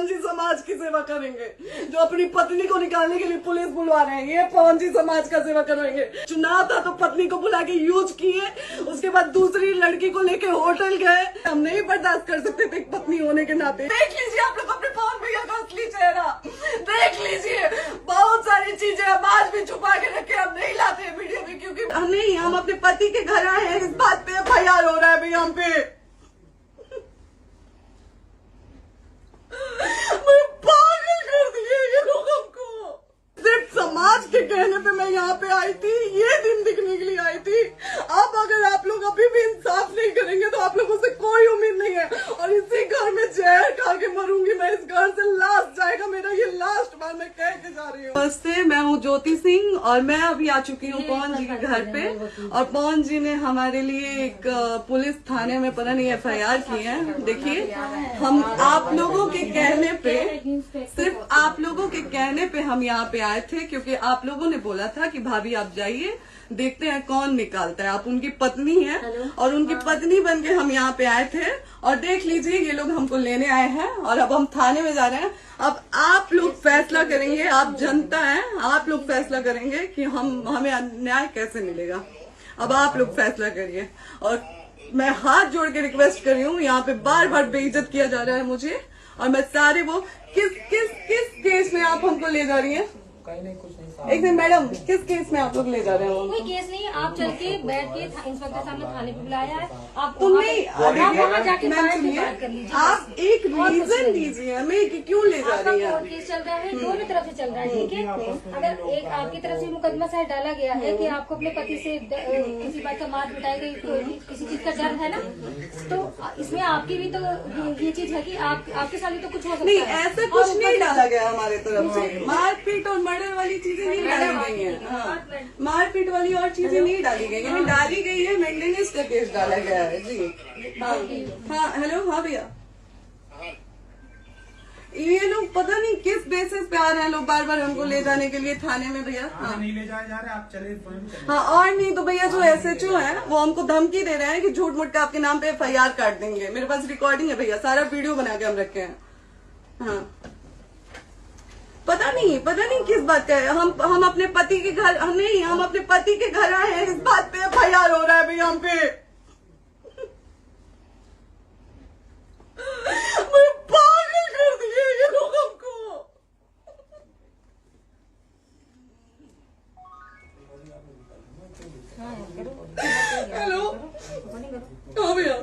पवन जी समाज की सेवा करेंगे, जो अपनी पत्नी को निकालने के लिए पुलिस बुलवा रहे हैं, ये पवन जी समाज का सेवा करेंगे। चुनाव था तो पत्नी को बुला के यूज किए, उसके बाद दूसरी लड़की को लेके होटल गए। हम नहीं बर्दाश्त कर सकते थे पत्नी होने के नाते। देख लीजिए आप लोग अपने पवन भैया का असली चेहरा देख लीजिए। बहुत सारी चीजें हम आज भी छुपा के रखे, हम नहीं लाते वीडियो में, क्योंकि नहीं, हम अपने पति के घर आए हैं। इस बात पे FIR हो रहा है भैया हम पे। पागल कर दिए ये लोग हमको। सिर्फ समाज के कहने पे मैं यहाँ पे आई थी, ये दिन दिखने के लिए आई थी। अब अगर आप लोग अभी भी इंसाफ नहीं करेंगे तो आप लोगों से कोई उम्मीद नहीं है, और इसी घर में जहर खा के मरूंगी मैं। इस घर से लास्ट जाएगा मेरा, ये लास्ट बार मैं कह के जा रही हूँ। नमस्ते, मैं हूँ ज्योति सिंह और मैं अभी आ चुकी हूँ पवन जी के घर पे। और पवन जी ने हमारे लिए एक पुलिस थाने में पता नहीं FIR की है। देखिए, हम आप लोगों के कहने पे, सिर्फ आप लोगों के कहने पे हम यहाँ पे आए थे, क्योंकि आप लोगों ने बोला था कि भाभी आप जाइए, देखते हैं कौन निकालता है। आप उनकी पत्नी हैं और उनकी पत्नी बन के हम यहाँ पे आए थे। और देख लीजिए, ये लोग हमको लेने आए हैं और अब हम थाने में जा रहे हैं। अब आप लोग फैसला करेंगे, आप जनता हैं, आप लोग फैसला करेंगे कि हमें न्याय कैसे मिलेगा। अब आप लोग फैसला करिए। और मैं हाथ जोड़ के रिक्वेस्ट कर रही हूँ, यहाँ पे बार बार बेइज्जत किया जा रहा है मुझे। और मैं सारे वो किस केस में आप हमको ले जा रही हैं? एक दिन मैडम, किस केस में आप लोग ले जा रहे हैं? कोई केस नहीं, आप चल के बैठ के इंस्पेक्टर साहब ने थाने पे बुलाया है। आप जाके आप एक रीजन दीजिए हमें कि क्यों ले जा रही है। कोर्ट केस चल रहा है, दोनों तरफ से चल रहा है, ठीक है। अगर एक आपकी तरफ से मुकदमा शायद डाला गया है कि आपको अपने पति से किसी बात का मार पिटाई गई, किसी चीज का डर है ना, तो इसमें आपकी भी तो ये चीज है कि आपके साथ भी तो कुछ हो सकता है। नहीं, ऐसा कुछ नहीं डाला गया हमारे तरफ से। मारपीट और मर्डर वाली चीजें नहीं डाली गई है। हाँ, मारपीट वाली और चीजें नहीं डाली गई है। डाली गई है मेंटेनेंस का केस डाला गया है जी। हाँ हेलो, हाँ भैया, ये लोग पता नहीं किस बेसिस पे आ रहे हैं लोग बार बार हमको ले जाने के लिए थाने में भैया। हाँ, नहीं ले जाए जा रहे, आप चले। हाँ, और नहीं तो भैया जो SHO है वो हमको धमकी दे रहे हैं कि झूठ मूठ का आपके नाम पे FIR काट देंगे। मेरे पास रिकॉर्डिंग है भैया, सारा वीडियो बना के हम रखे हैं। हाँ, पता नहीं किस बात का है। हम अपने पति के घर, नहीं, हम अपने पति के घर आए हैं। इस बात पे FIR हो रहा है भैया हम पे। पागल कर दिए ये लोग हमको। हेलो, हाँ भैया,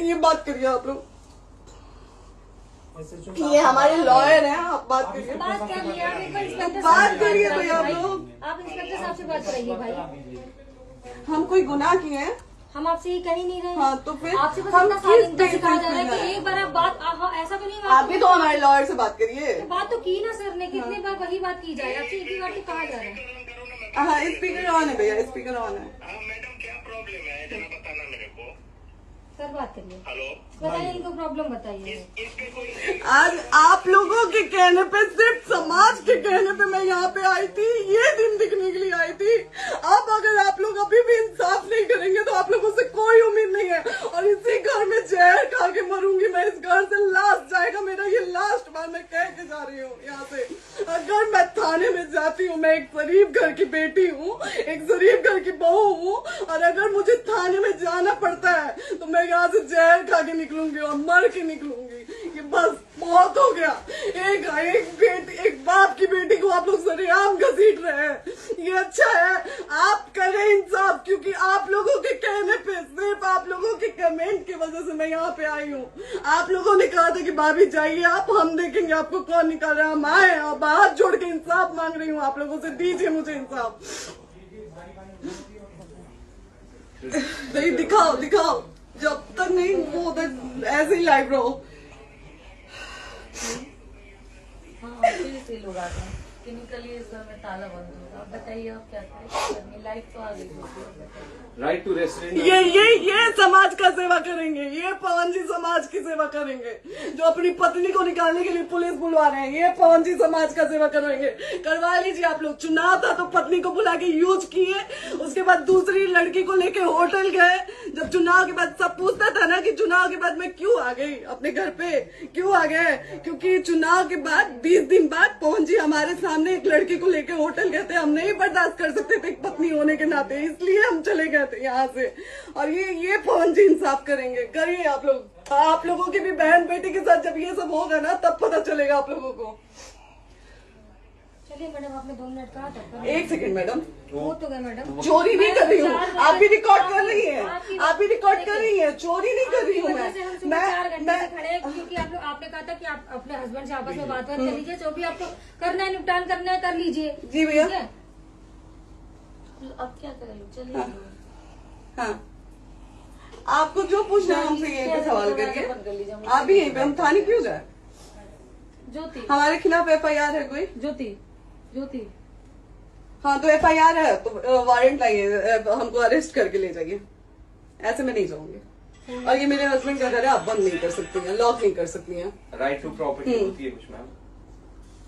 ये बात करिए आप लोग। ये हमारे लॉयर हैं, आप बात करिए। बात कर लिया, बात करिए भैया आप लोग। आप इंस्पेक्टर साहब से बात कराइए भाई। हम कोई गुनाह किए हैं? हम आपसे ये कह ही नहीं रहे। हाँ, तो फिर आपसे बस हम इतना सिखाया जा रहा है कि एक बार आप बात, ऐसा तो नहीं आप भी तो हमारे लॉयर से बात करिए। तो बात तो की ना सर ने, कितनी बार वही बात की जाए, आपसे एक ही बार तो कहा जा रहा है। हाँ, स्पीकर ऑन है भैया, स्पीकर ऑन है। मैडम क्या प्रॉब्लम है जरा बताना मेरे को। सर बात करिए। हेलो, बताइए, इनको प्रॉब्लम बताइए। आज आप लोगों के कहने पे, सिर्फ समाज के कहने पे मैं यहाँ पे आई थी, ये दिन दिखने के लिए आई थी। अब अगर आप लोग अभी भी इंसाफ नहीं करेंगे तो आप लोगों से कोई उम्मीद नहीं है, और इसी घर में जहर खा के मरूंगी मैं। इस घर से लास्ट जाएगा मेरा, ये लास्ट बार मैं कह के जा रही हूँ यहाँ से। अगर मैं थाने में जाती हूँ, मैं एक शरीफ घर की बेटी हूँ, एक शरीफ घर की बहू हूँ, और अगर मुझे थाने में जाना पड़ता है तो मैं यहाँ से जहर खा के निकलूंगी और मर के निकलूंगी। ये बस बहुत हो गया। एक बाप की बेटी को आप लोग सरेआम घसीट रहे हैं। ये अच्छा है? आप करें इंसाफ, क्योंकि आप लोगों के कहने पे, सिर्फ आप लोगों के कमेंट की वजह से मैं यहाँ पे आई हूँ। आप लोगों ने कहा था कि भाभी जाइए आप, हम देखेंगे आपको कौन निकाल रहा है। हम आए और हाथ जोड़ के इंसाफ मांग रही हूँ आप लोगों से, दीजिए मुझे इंसाफ। नहीं, दिखाओ, जब तक नहीं वो उधर ऐसे ही लाइव रहो। कि निकलिए इस घर में ताला बंद होगा। आप बताइए आप क्या करें, लाइफ तो आ गई। Right to restaurant. ये समाज का सेवा करेंगे, ये पवन जी समाज की सेवा करेंगे। जो अपनी पत्नी को निकालने के लिए पुलिस बुलवा रहे हैं, ये पवन जी समाज का सेवा करेंगे। करवा लीजिए आप लोग। चुनाव था तो पत्नी को बुला के यूज किए, उसके बाद दूसरी लड़की को लेके होटल गए। जब चुनाव के बाद सब पूछता था ना कि चुनाव के बाद मैं क्यों आ गई अपने घर पे, क्यों आ गए, क्योंकि चुनाव के बाद 20 दिन बाद पवन जी हमारे सामने एक लड़की को लेके होटल गए थे। हम नहीं बर्दाश्त कर सकते थे एक पत्नी होने के नाते, इसलिए हम चले गए थे यहाँ से। और ये पवन जी इंसाफ करेंगे। करिए आप लोग। आप लोगों की भी बहन बेटी के साथ जब ये सब होगा ना तब पता चलेगा आप लोगों को। चलिए मैडम, आपने 2 मिनट कहा था। 1 सेकंड मैडम, हो तो गया मैडम। चोरी नहीं कर रही हूँ, आप भी रिकॉर्ड कर रही हैं, आप भी रिकॉर्ड कर रही हैं। चोरी नहीं कर रही हूँ हम सुबह 4 घंटे से खड़े हैं, क्योंकि आपने कहा था कि आप अपने हस्बैंड से आपस में बात कर लीजिए, जो भी आपको करना है निपटान करना है कर लीजिए। जी भैया। ठीक है? अब क्या करें, चलिए। हाँ, आपको जो पूछना है हमसे यहीं पे सवाल करिए। आप भी यहीं पे, हम थाने क्यों जाए? ज्योति, हमारे खिलाफ FIR है कोई? ज्योति हाँ तो FIR है तो वारंट लाइए, हमको अरेस्ट करके ले जाइए। ऐसे में नहीं जाऊंगी। और ये मेरे हस्बैंड का घर है, आप बंद नहीं कर सकती हैं, लॉक नहीं कर सकती हैं। राइट टू प्रॉपर्टी होती है कुछ मैम,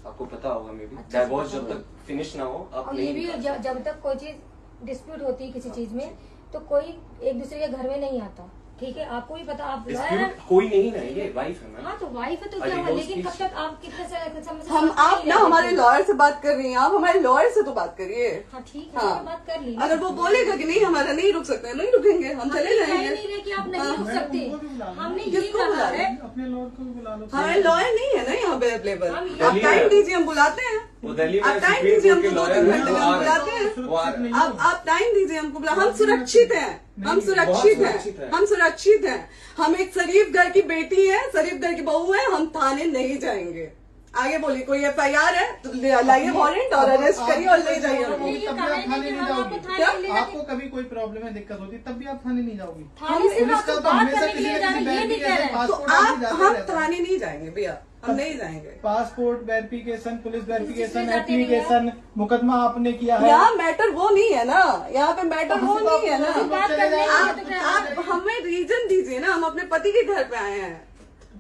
आपको पता होगा। मे बी डाइवोर्स जब तक फिनिश ना हो आप और ये नहीं भी जब तक कोई चीज डिस्प्यूट होती है किसी चीज में, तो कोई एक दूसरे के घर में नहीं आता। ठीक है, आपको भी पता, आप लॉयर हैं। कोई नहीं ना, ये वाइफ है मैम। हाँ तो वाइफ है तो क्या हुआ, लेकिन कब तक आप कितने समय से हम आप ना हमारे लॉयर से बात कर रही हैं, आप हमारे लॉयर से तो बात करिए। हाँ ठीक है, हाँ। बात कर ली। अगर वो बोलेगा कि नहीं हमारा नहीं रुक सकते, नहीं रुकेंगे, हम चले जाएंगे। नहीं रहे कि आप नहीं रुक सकते, हमने ये किसको कहा बुला है। रहे? अपने लॉयर को भी बुला लो। हमारे लॉयर नहीं है ना यहाँ पे अवेलेबल। हम आप टाइम दीजिए, हम बुलाते हैं। वो दिल्ली में आप टाइम सुप्रीम दीजिए, कोर्ट के हमको 2-3 लॉयर घंटे में हम बुलाते हैं। वो आ रहे हैं। आप टाइम दीजिए हमको बुला। हम सुरक्षित हैं, हम सुरक्षित सुरक्षित हैं, है। हम सुरक्षित हैं। हम एक शरीफ घर की बेटी है, शरीफ घर की बहू है, हम थाने नहीं जाएंगे। आगे बोलिए, कोई FIR है तो लाइए वारंट और अरेस्ट करिए और ले जाइए हमको। ये तब भी कहा आप है थाने कि नहीं हम जाओगी। आपको थाने क्या? नहीं ले जाते। आपको कभी कोई प्रॉब्लम है, दिक्कत होती, तब भी आप थाने नहीं जाओगी। थाने से पुलिस आप का तो बात हमेशा करने के किसी लिए न जा किसी रहे हैं, ये नहीं कह रहे हैं। तो पासपोर्ट आप आदि जाते हम रहते हैं। थाने नहीं जाएंगे भैया, हम नहीं जाएंगे। पासपोर्ट वेरिफिकेशन, पुलिस वेरिफिकेशन, जाते नहीं है। एप्लीकेशन, मुकदमा आपने किया है। यहाँ मैटर वो नहीं है ना, यहाँ पे मैटर वो नहीं है ना। बात करने के लिए तो आप हमें रीजन दीजिए ना, हम अपने पति के घर पे आए हैं।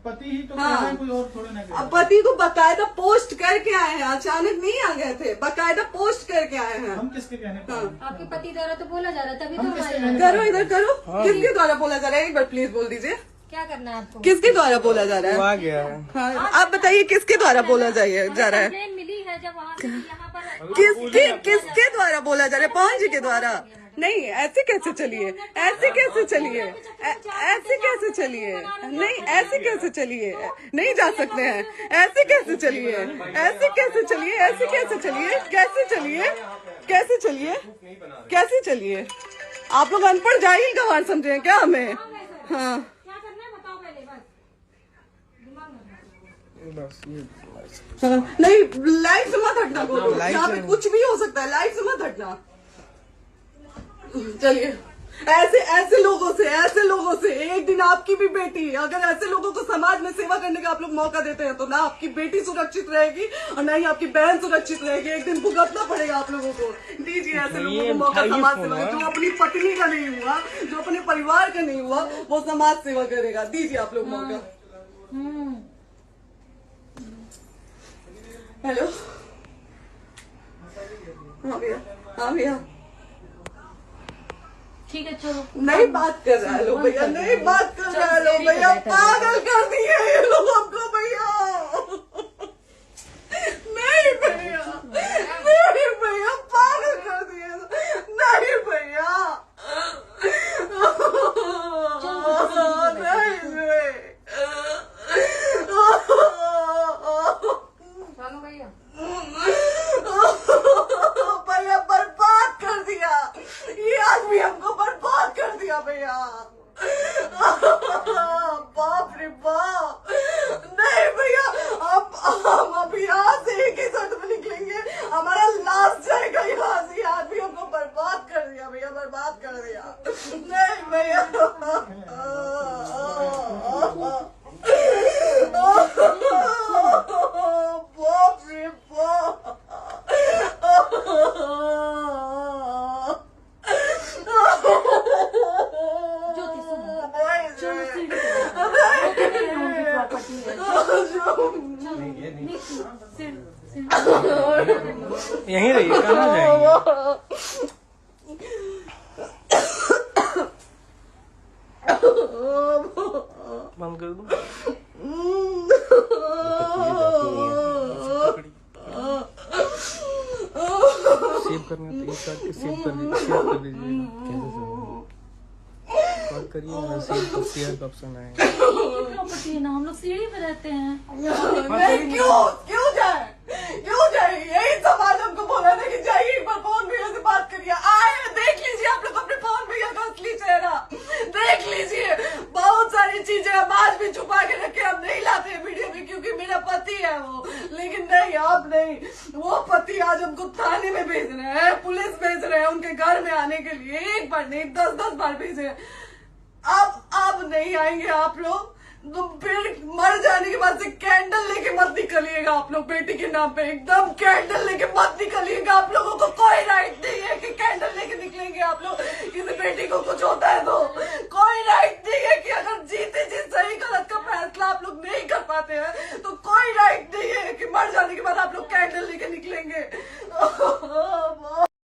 पति ही तो हाँ। कह रहे हैं, कोई और थोड़े ना कह रहे अब हैं। पति को बकायदा पोस्ट करके आए हैं, अचानक नहीं आ गए थे, बकायदा पोस्ट करके आए हैं। हम किसके कहने पर आए? आपके पति द्वारा तो बोला जा रहा है, तभी तो हम किसके हमारे कहने करो इधर करो। किसके द्वारा बोला जा रहा है, एक बार प्लीज बोल दीजिए। क्या करना है आपको? किसके द्वारा बोला जा रहा है? आ गया है। हाँ, आप बताइए किसके द्वारा बोला जा रहा है? कंप्लेन मिली है जब वहाँ से यहाँ पर किसके द्वारा बोला जा रहा है? पवन जी के द्वारा? नहीं, ऐसे कैसे चलिए, ऐसे कैसे चलिए, ऐसे कैसे चलिए, नहीं ऐसे कैसे चलिए, नहीं जा सकते हैं। ऐसे कैसे चलिए, ऐसे कैसे चलिए, ऐसे कैसे चलिए, कैसे चलिए, कैसे चलिए, कैसे चलिए? आप लोग अनपढ़ जाहिल गंवार समझे हैं क्या हमें? हाँ, क्या करना है बताओ पहले, बस दिमाग मत लगाओ। हाँ, नहीं लाइफ से मत हटना बोलो, यहाँ पे कुछ भी हो सकता है, लाइफ से मत हटना। चलिए, ऐसे लोगों से एक दिन आपकी भी बेटी, अगर ऐसे लोगों को समाज में सेवा करने का आप लोग मौका देते हैं तो ना आपकी बेटी सुरक्षित रहेगी और ना ही आपकी बहन सुरक्षित रहेगी। एक दिन भुगतना पड़ेगा आप लोगों को। दीजिए ऐसे लोगों को मौका समाज सेवा का। जो अपनी पत्नी का नहीं हुआ, जो अपने परिवार का नहीं हुआ, वो समाज सेवा करेगा। दीजिए आप लोग मौका। हेलो, हाँ भैया, हाँ भैया। ठीक है चलो। नहीं बात कर रहा है लोग भैया, नहीं बात कर रहा है लोग भैया, पागल कर दिए ये लोग हमको भैया। नहीं भैया, नहीं भैया, पागल कर दिए। नहीं भैया, चलो भैया, भैया बर्बाद कर दिया ये आदमी, हमको बर्बाद कर दिया भैया। बाप रे बाप, नहीं भैया, हम अब यहाँ से एक ही शर्त में निकलेंगे, हमारा लास्ट जाएगा यहाँ से। ये आदमी हमको बर्बाद कर दिया भैया, बर्बाद कर दिया। नहीं भैया, बाप रे बाप। यहीं रहिए, कहाँ जाएंगे? बंद कर दो। सेव करना तो एक करके सेव कर दीजिए। कॉल करिए, सेव शेयर का ऑप्शन है। प्रॉपर्टी है ना, हम लोग सीढ़ी पे रहते हैं। नहीं, क्यों जाए? यही समाज हमको बोला था कि जाइए एक बार पवन भैया से बात करिए। आए, देख लीजिए आप लोग अपने पवन भैया का असली चेहरा, देख लीजिए। बहुत सारी चीजें हम आज भी छुपा के रखे, हम नहीं लाते हैं वीडियो में क्योंकि मेरा पति है वो, लेकिन नहीं, आप नहीं। वो पति आज हमको थाने में भेज रहे हैं, पुलिस भेज रहे हैं उनके घर में आने के लिए, एक बार नहीं 10-10 बार भेजे। अब नहीं आएंगे आप लोग, तो फिर मर जाने के बाद से कैंडल लेके मत निकलिएगा आप लोग बेटी के नाम पे, एकदम कैंडल लेके मत निकलिएगा। आप लोगों को कोई राइट नहीं है कि कैंडल लेके निकलेंगे आप लोग। किसी बेटी को कुछ होता है तो कोई राइट नहीं है कि अगर जीते जी सही गलत का फैसला आप लोग नहीं कर पाते हैं तो कोई राइट नहीं है कि मर जाने के बाद आप लोग कैंडल लेके निकलेंगे।